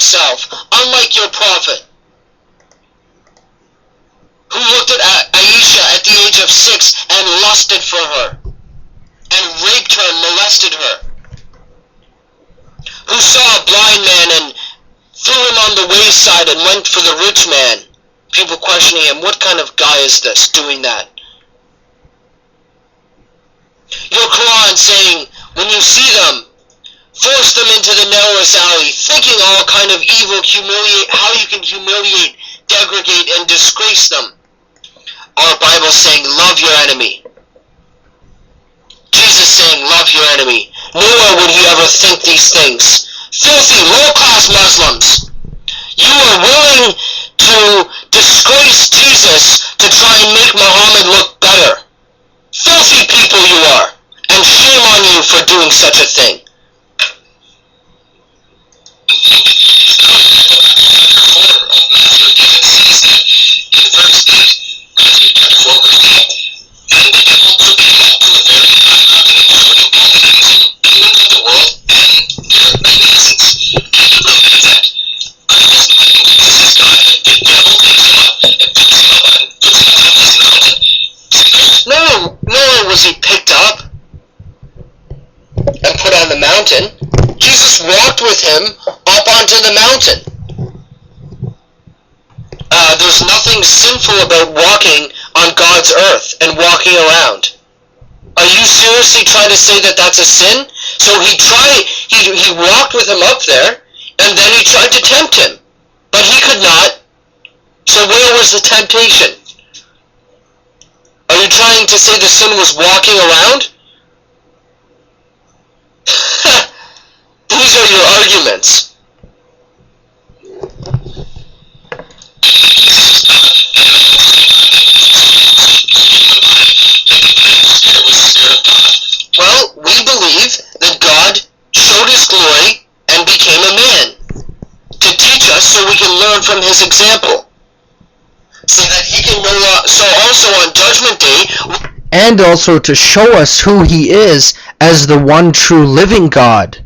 himself, unlike your prophet, who looked at Aisha at the age of 6 and lusted for her, and raped her and molested her, who saw a blind man and threw him on the wayside and went for the rich man, people questioning him, what kind of guy is this doing that? Your Quran saying, when you see them, force them into the narrowest alley, thinking all kind of evil, how you can humiliate, degrade, and disgrace them. Our Bible saying, love your enemy. Jesus saying, love your enemy. Nowhere would he ever think these things. Filthy, low-class Muslims. You are willing to disgrace Jesus to try and make Muhammad look better. Filthy people you are. And shame on you for doing such a thing. Nowhere was he picked up and put on the mountain. Jesus walked with him up onto the mountain. There's nothing sinful about walking on God's earth and walking around. Are you seriously trying to say that that's a sin? So he walked with him up there, and then he tried to tempt him. But he could not. So where was the temptation? Are you trying to say the sin was walking around? These are your arguments. Well, we believe that God showed his glory and became a man to teach us so we can learn from his example. So that he can so also on Judgment Day, and also to show us who he is as the one true living God.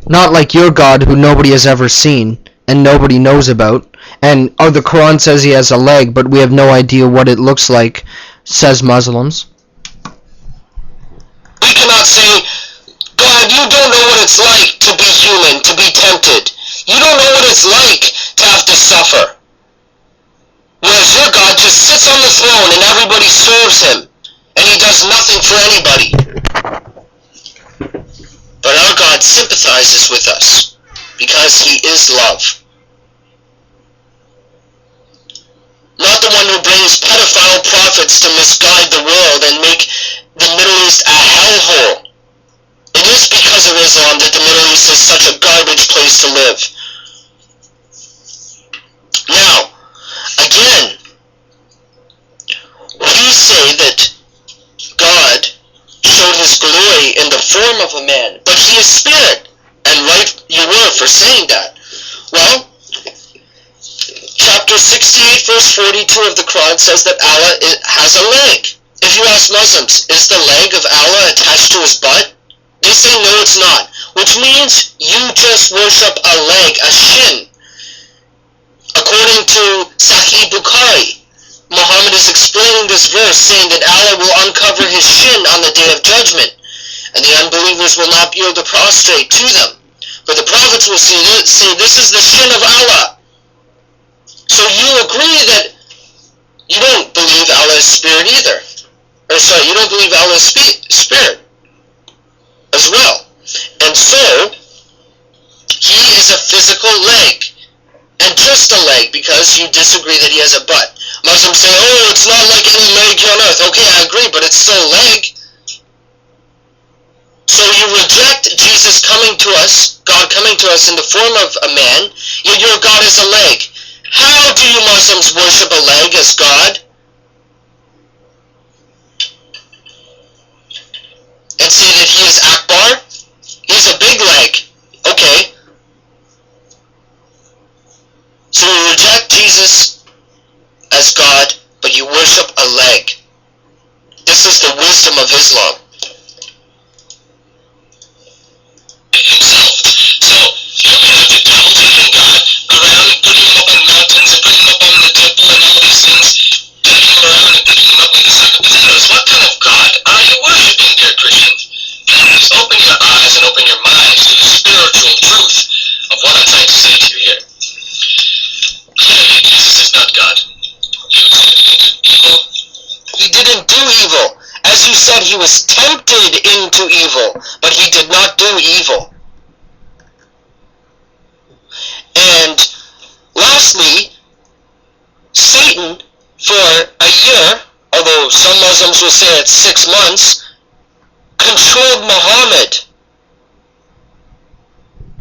Not like your God who nobody has ever seen and nobody knows about. And the Quran says he has a leg, but we have no idea what it looks like, says Muslims. We cannot say, God, you don't know what it's like to be human, to be tempted. You don't know what it's like to have to suffer. Whereas your God just sits on the throne and everybody serves him, and he does nothing for anybody. But our God sympathizes with us, because he is love. Not the one who brings pedophile prophets to misguide the world and make the Middle East a hellhole. It is because of Islam that the Middle East is such a garbage place to live. Now, again, we say that God showed his glory in the form of a man, but he is spirit, and right you were for saying that. Well, chapter 68 verse 42 of the Quran says that Allah has a leg. If you ask Muslims, is the leg of Allah attached to his butt? They say no, it's not, which means you just worship a leg, a shin. According to Sahih Bukhari, Muhammad is explaining this verse saying that Allah will uncover his shin on the day of judgment, and the unbelievers will not be able to prostrate to them. But the prophets will say this is the shin of Allah. So you agree that you don't believe Allah is spirit either. You don't believe Allah is spirit as well. And so, he is a physical leg. And just a leg, because you disagree that he has a butt. Muslims say, oh, it's not like any leg here on earth. Okay, I agree, but it's still a leg. So you reject Jesus coming to us, God coming to us in the form of a man, yet your God is a leg. How do you Muslims worship a leg as God? And say that he is Akbar? He's a big leg. Okay. So you reject Jesus as God, but you worship a leg. This is the wisdom of Islam. Himself. So eyes and open your minds to the spiritual truth of what I'm trying to say to you here. Clearly, Jesus is not God. He was evil. He didn't do evil. As you said, he was tempted into evil, but he did not do evil. And lastly, Satan, for a year, although some Muslims will say it's 6 months, controlled Muhammad.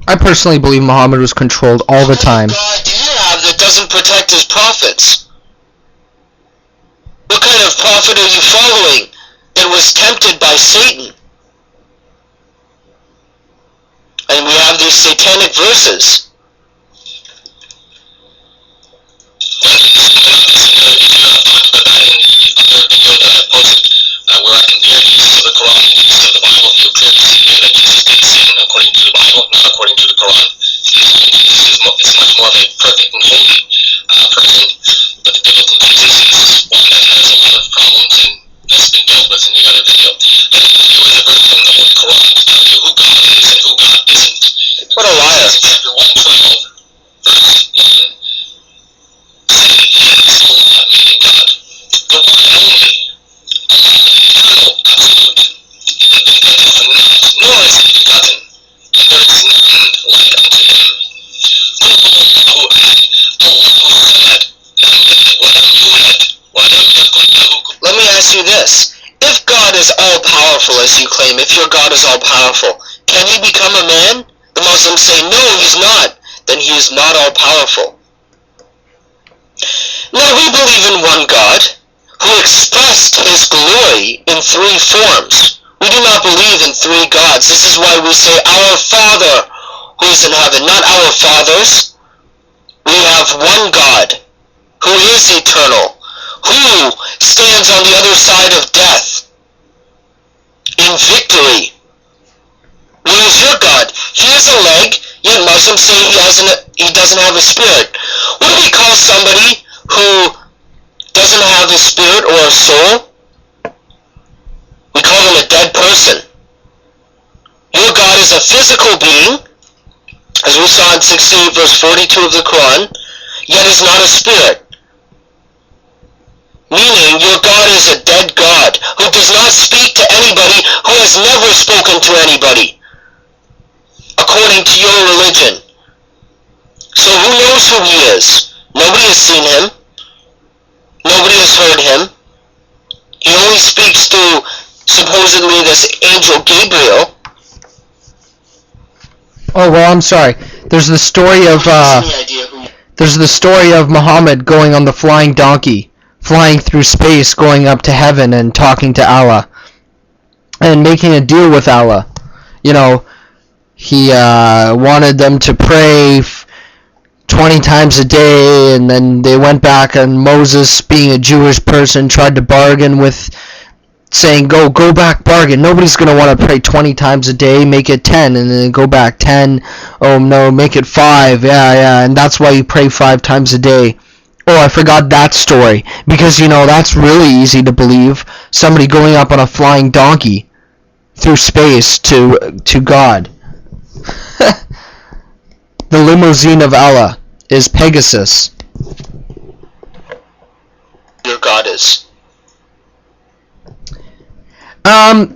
I personally believe Muhammad was controlled all the time. What kind of God do you have that doesn't protect his prophets? What kind of prophet are you following that was tempted by Satan? And we have these satanic verses. Where I compare the use of the Quran and the use of the Bible, you'll clearly see here that Jesus did sin according to the Bible, not according to the Quran. Jesus is much more of a perfect and holy person, but the biblical Jesus is one that has a lot of problems, and that's been dealt with in the other video. Let me give you a verse from the Holy Quran to tell you who God is and who God isn't. What a liar. Chapter 112, verse 1. Say, He is Allah, meaning God, the one and only, eternal, absolute, and begetteth not, nor is he begotten, and there is none like unto him. قل هو الله أحد الله الصمد لم يلد ولم يولد ولم يكن له كفوا. Let me ask you this. If God is all-powerful, as you claim, if your God is all-powerful, can he become a man? The Muslims say, no, he's not. Then he is not all-powerful. Now, we believe in one God, who expressed his glory in 3 forms. We do not believe in 3 gods. This is why we say, our Father who is in heaven, not our fathers. We have one God who is eternal, who stands on the other side of death in victory. Where is your God? He has a leg, yet Muslims say he doesn't have a spirit. What do we call somebody who doesn't have a spirit or a soul? We call him a dead person. Your God is a physical being, as we saw in 68 verse 42 of the Quran, yet is not a spirit. Meaning, your God is a dead God, who does not speak to anybody, who has never spoken to anybody, according to your religion. So who knows who he is? Nobody has seen him. Nobody has heard him. He only speaks to, supposedly, this angel Gabriel. Oh, well, I'm sorry. There's the story of Muhammad going on the flying donkey, flying through space, going up to heaven and talking to Allah, and making a deal with Allah. You know, he wanted them to pray 20 times a day, and then they went back, and Moses, being a Jewish person, tried to bargain with, saying, go back, bargain. Nobody's going to want to pray 20 times a day, make it 10, and then go back 10. Oh no, make it 5, yeah, and that's why you pray 5 times a day. Oh, I forgot that story, because, you know, that's really easy to believe. Somebody going up on a flying donkey through space to God. The limousine of Allah is Pegasus. Your God is.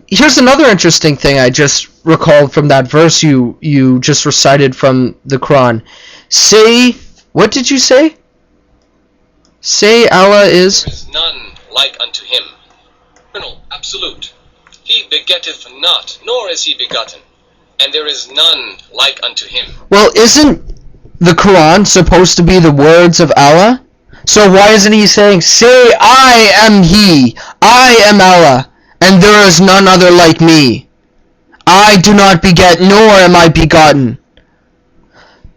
Here's another interesting thing I just recalled from that verse you just recited from the Quran. Say, what did you say? Say Allah is... There is none like unto him. Eternal, absolute. He begetteth not, nor is he begotten. And there is none like unto him. Well, isn't the Quran supposed to be the words of Allah? So why isn't he saying, say, I am he, I am Allah, and there is none other like me. I do not beget, nor am I begotten.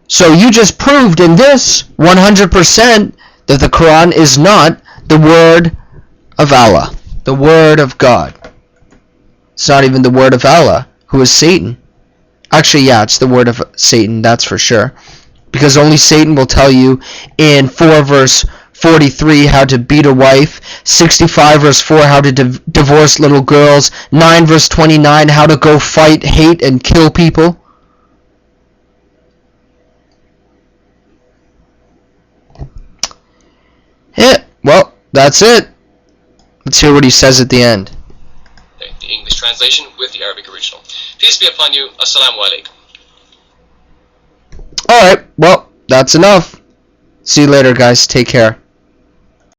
So you just proved in this 100% that the Quran is not the word of Allah, the word of God. It's not even the word of Allah, who is Satan. Actually, yeah, it's the word of Satan, that's for sure. Because only Satan will tell you in 4 verse 43, how to beat a wife. 65 verse 4, how to divorce little girls. 9 verse 29, how to go fight, hate, and kill people. Yeah, well, that's it. Let's hear what he says at the end. The English translation with the Arabic original. Peace be upon you. Assalamu alaikum. Alright, well, that's enough. See you later, guys. Take care.